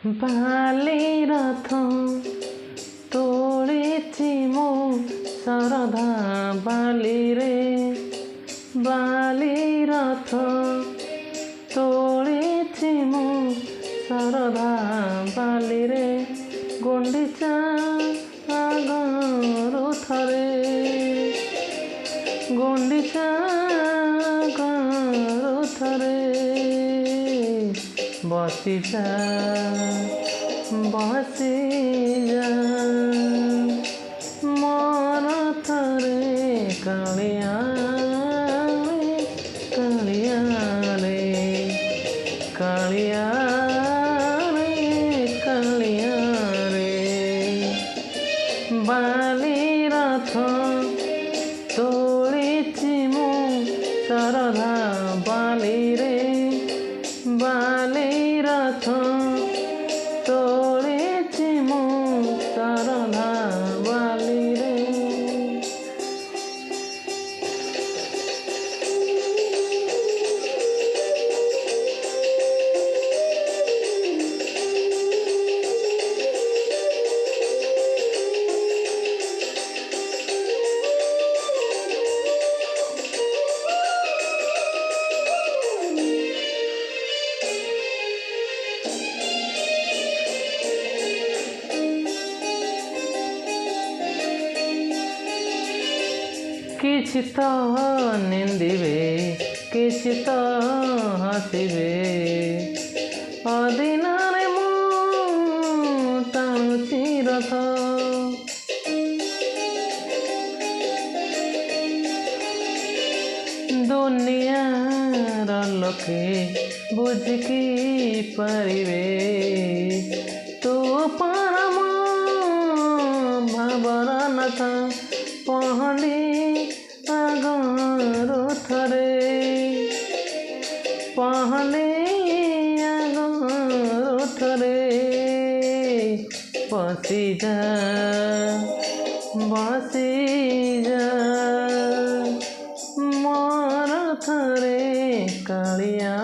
ବାଲି ରଥ ତୋଳିଛି ମୁଁ ଶରଧା ବାଲିରେ, ବାଲି ରଥ ତୋଳିଛି ମୁଁ ଶରଧା ବାଲିରେ, ଗୁଣ୍ଡିଚା ଆଗରୁ ଥରେ, ଗୁଣ୍ଡିଚା ଆଗରୁ ଥରେ ବସିଯା ବସିଯା ମୋର ଥରେ କାଳିଆ କାଳିଆରେ କାଳିଆରେ କାଳିଆରେ ବାଲି ରଥ ତୋଳିଛି ମୁଁ ଶରଧା ବାଲିରେ, ବାଲି ରଥ ତୋଳିଛି ମୁଁ ଶରଧା ବାଲିରେ। କିଛି ତ ନିନ୍ଦିବେ, କିଛି ତ ହସିବେ, ଅଦିନରେ ମୁଁ ଟାଣୁଛି ରଥ, ଦୁନିଆର ଲୋକେ ବୁଝିକି ପାରିବେ ତୁ ପରମ ଭାବର ନାଥ, ପହଣ୍ଡି ଆଗରୁ ଥରେ, ପହଣ୍ଡି ଆଗରୁ ଥରେ ବସିଯା ବସିଯା ମୋର ଥରେ କାଳିଆ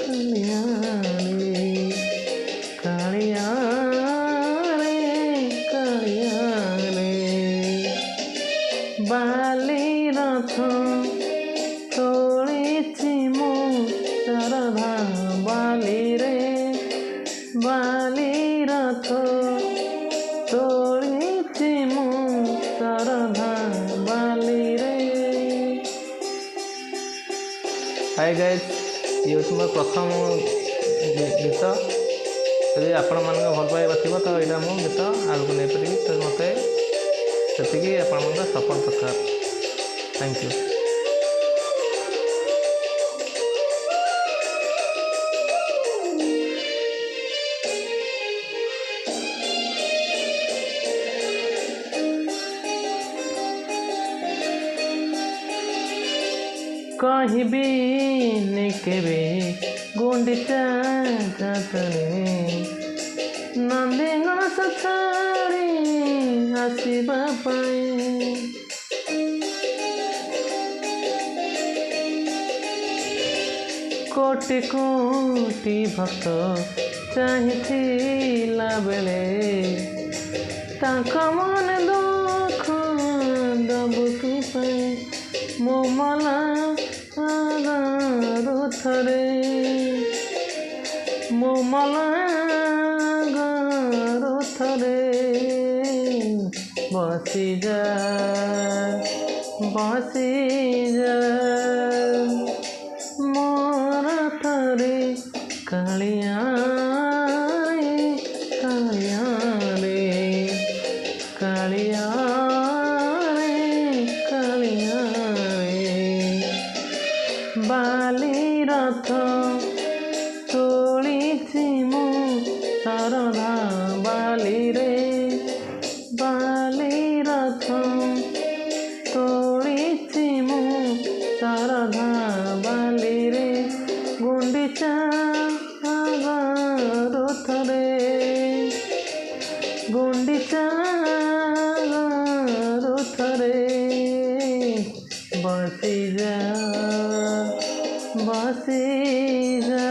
କାଳିଆରେ କାଳିଆରେ କାଳିଆରେ ବାଲି ରଥ ତୋଳିଛି ମୁଁ ଶରଧା ବାଲିରେ, ବାଲି ରଥ ତୋଳିଛି ମୁଁ ଶରଧା ବାଲିରେ। ହାଇ ଗାଇଜ୍, ଇଏ ହେଉଛି ମୋର ପ୍ରଥମ ଗୀତ। ଯଦି ଆପଣମାନଙ୍କ ଭଲ ପାଇବା ଥିବ ତ ଏଇଟା ମୁଁ ଗୀତ ଆଗକୁ ନେଇପାରିବି, ତ ମୋତେ ସେତିକି ଆପଣଙ୍କର ସପୋର୍ଟ ଦରକାର। Thank you. କହିବିନି କେବେ ଗୁଣ୍ଡିଚା ଯାତ୍ରାରେ, ନନ୍ଦିଘୋଷ ଛାଡ଼ି ଆସିବା ପାଇଁ, କୋଟି କୋଟି ଭକ୍ତ ଚାହିଁଥିଲା ବେଳେ, ତାଙ୍କ ମନ ଦୁଃଖ ଦବୁ କି ପାଇଁ, ମୋ ମଲା ଆଗରୁ ଥରେ, ମୋ ମଲା ଆଗରୁ ଥରେ ବସିଯା ବସିଯା ମୋର ଥରେ କାଳିଆ କାଳିଆରେ କାଳିଆରେ କାଳିଆରେ ବାଲି ରଥ ତୋଳିଛି ମୁଁ ଶରଧା ବାଲିରେ, ବାଲି ରଥ ତୋଳିଛି ମୁଁ ଶରଧା ବାଲିରେ, ଗୁଣ୍ଡିଚା ଆଗରୁ ଥରେ, ଗୁଣ୍ଡିଚା ଆଗରୁ ଥରେ ବସିଯା ବସିଯା।